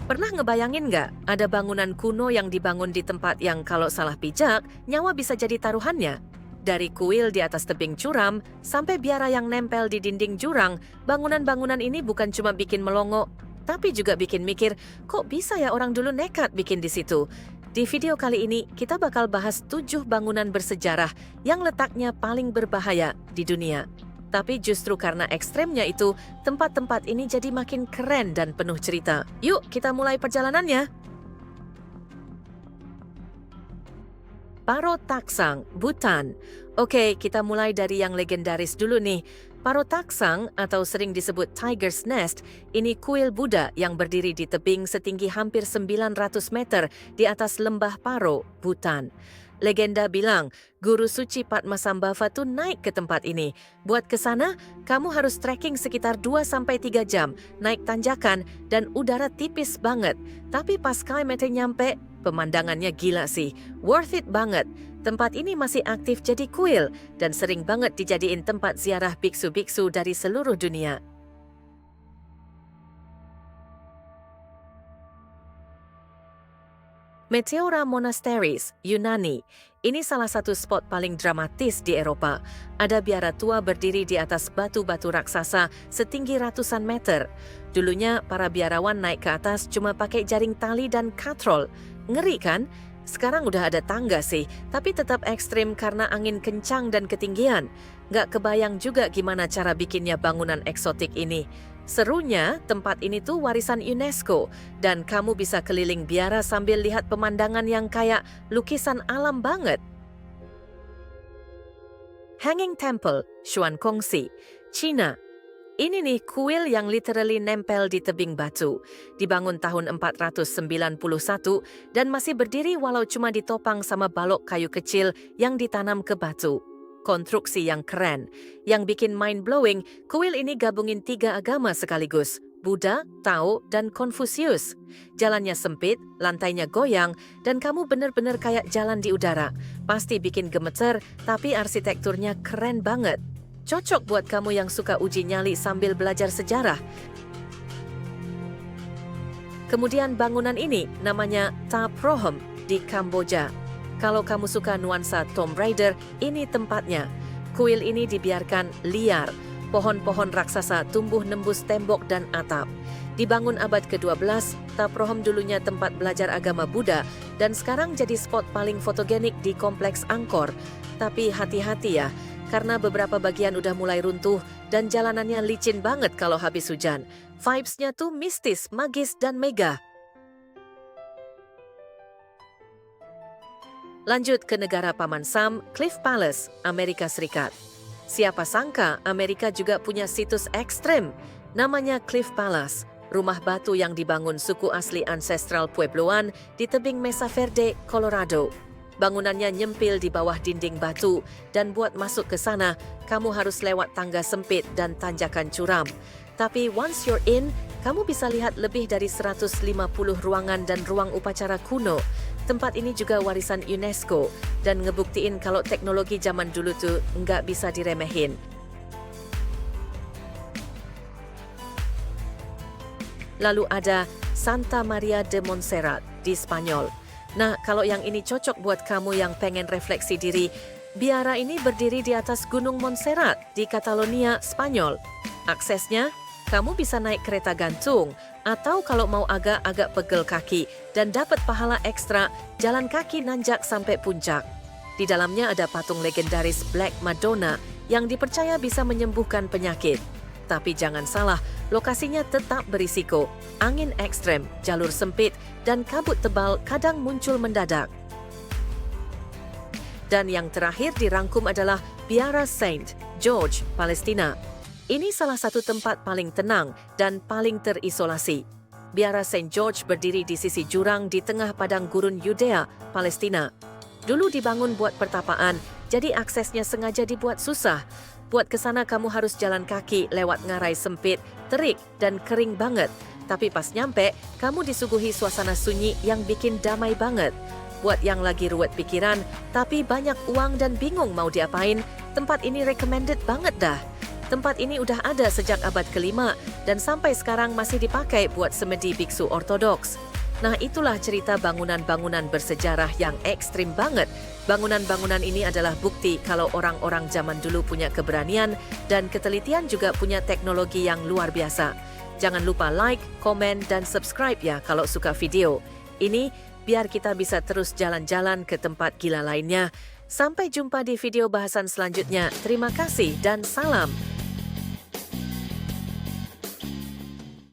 Pernah ngebayangin nggak ada bangunan kuno yang dibangun di tempat yang kalau salah pijak, nyawa bisa jadi taruhannya? Dari kuil di atas tebing curam sampai biara yang nempel di dinding jurang, bangunan-bangunan ini bukan cuma bikin melongo, tapi juga bikin mikir, kok bisa ya orang dulu nekat bikin di situ? Di video kali ini, kita bakal bahas 7 bangunan bersejarah yang letaknya paling berbahaya di dunia. Tapi justru karena ekstremnya itu, tempat-tempat ini jadi makin keren dan penuh cerita. Yuk, kita mulai perjalanannya. Paro Taksang, Bhutan. Oke, kita mulai dari yang legendaris dulu nih. Paro Taksang atau sering disebut Tiger's Nest, ini kuil Buddha yang berdiri di tebing setinggi hampir 900 meter di atas lembah Paro, Bhutan. Legenda bilang, Guru Suci Padmasambhava tuh naik ke tempat ini. Buat ke sana, kamu harus trekking sekitar 2-3 jam, naik tanjakan, dan udara tipis banget. Tapi pas kalimatnya nyampe, pemandangannya gila sih. Worth it banget. Tempat ini masih aktif jadi kuil, dan sering banget dijadiin tempat ziarah biksu-biksu dari seluruh dunia. Meteora Monasteries, Yunani. Ini salah satu spot paling dramatis di Eropa. Ada biara tua berdiri di atas batu-batu raksasa setinggi ratusan meter. Dulunya para biarawan naik ke atas cuma pakai jaring tali dan katrol. Ngeri kan? Sekarang udah ada tangga sih, tapi tetap ekstrim karena angin kencang dan ketinggian. Nggak kebayang juga gimana cara bikinnya bangunan eksotik ini. Serunya, tempat ini tuh warisan UNESCO, dan kamu bisa keliling biara sambil lihat pemandangan yang kayak lukisan alam banget. Hanging Temple, Xuankongxi, China. Ini nih kuil yang literally nempel di tebing batu. Dibangun tahun 491 dan masih berdiri walau cuma ditopang sama balok kayu kecil yang ditanam ke batu. Konstruksi yang keren. Yang bikin mind-blowing, kuil ini gabungin 3 agama sekaligus, Buddha, Tao, dan Konfusius. Jalannya sempit, lantainya goyang, dan kamu bener-bener kayak jalan di udara. Pasti bikin gemeter, tapi arsitekturnya keren banget. Cocok buat kamu yang suka uji nyali sambil belajar sejarah. Kemudian bangunan ini namanya Ta Prohm di Kamboja. Kalau kamu suka nuansa Tomb Raider, ini tempatnya. Kuil ini dibiarkan liar. Pohon-pohon raksasa tumbuh nembus tembok dan atap. Dibangun abad ke-12, Ta Prohm dulunya tempat belajar agama Buddha dan sekarang jadi spot paling fotogenik di kompleks Angkor. Tapi hati-hati ya, karena beberapa bagian udah mulai runtuh dan jalanannya licin banget kalau habis hujan. Vibes-nya tuh mistis, magis, dan mega. Lanjut ke negara Paman Sam, Cliff Palace, Amerika Serikat. Siapa sangka Amerika juga punya situs ekstrem. Namanya Cliff Palace, rumah batu yang dibangun suku asli ancestral Puebloan di tebing Mesa Verde, Colorado. Bangunannya nyempil di bawah dinding batu, dan buat masuk ke sana, kamu harus lewat tangga sempit dan tanjakan curam. Tapi once you're in, kamu bisa lihat lebih dari 150 ruangan dan ruang upacara kuno. Tempat ini juga warisan UNESCO dan ngebuktiin kalau teknologi zaman dulu tuh nggak bisa diremehin. Lalu ada Santa Maria de Montserrat di Spanyol. Nah, kalau yang ini cocok buat kamu yang pengen refleksi diri. Biara ini berdiri di atas Gunung Montserrat di Catalonia, Spanyol. Aksesnya, kamu bisa naik kereta gantung, atau kalau mau agak-agak pegel kaki dan dapat pahala ekstra, jalan kaki nanjak sampai puncak. Di dalamnya ada patung legendaris Black Madonna yang dipercaya bisa menyembuhkan penyakit. Tapi jangan salah, lokasinya tetap berisiko. Angin ekstrem, jalur sempit, dan kabut tebal kadang muncul mendadak. Dan yang terakhir dirangkum adalah Biara Saint George, Palestina. Ini salah satu tempat paling tenang dan paling terisolasi. Biara Saint George berdiri di sisi jurang di tengah padang gurun Yudea, Palestina. Dulu dibangun buat pertapaan, jadi aksesnya sengaja dibuat susah. Buat ke sana kamu harus jalan kaki lewat ngarai sempit, terik, dan kering banget. Tapi pas nyampe, kamu disuguhi suasana sunyi yang bikin damai banget. Buat yang lagi ruwet pikiran, tapi banyak uang dan bingung mau diapain, tempat ini recommended banget dah. Tempat ini udah ada sejak abad ke-5 dan sampai sekarang masih dipakai buat semedi biksu ortodoks. Nah, itulah cerita bangunan-bangunan bersejarah yang ekstrim banget. Bangunan-bangunan ini adalah bukti kalau orang-orang zaman dulu punya keberanian dan ketelitian, juga punya teknologi yang luar biasa. Jangan lupa like, komen, dan subscribe ya kalau suka video ini, biar kita bisa terus jalan-jalan ke tempat gila lainnya. Sampai jumpa di video bahasan selanjutnya. Terima kasih dan salam.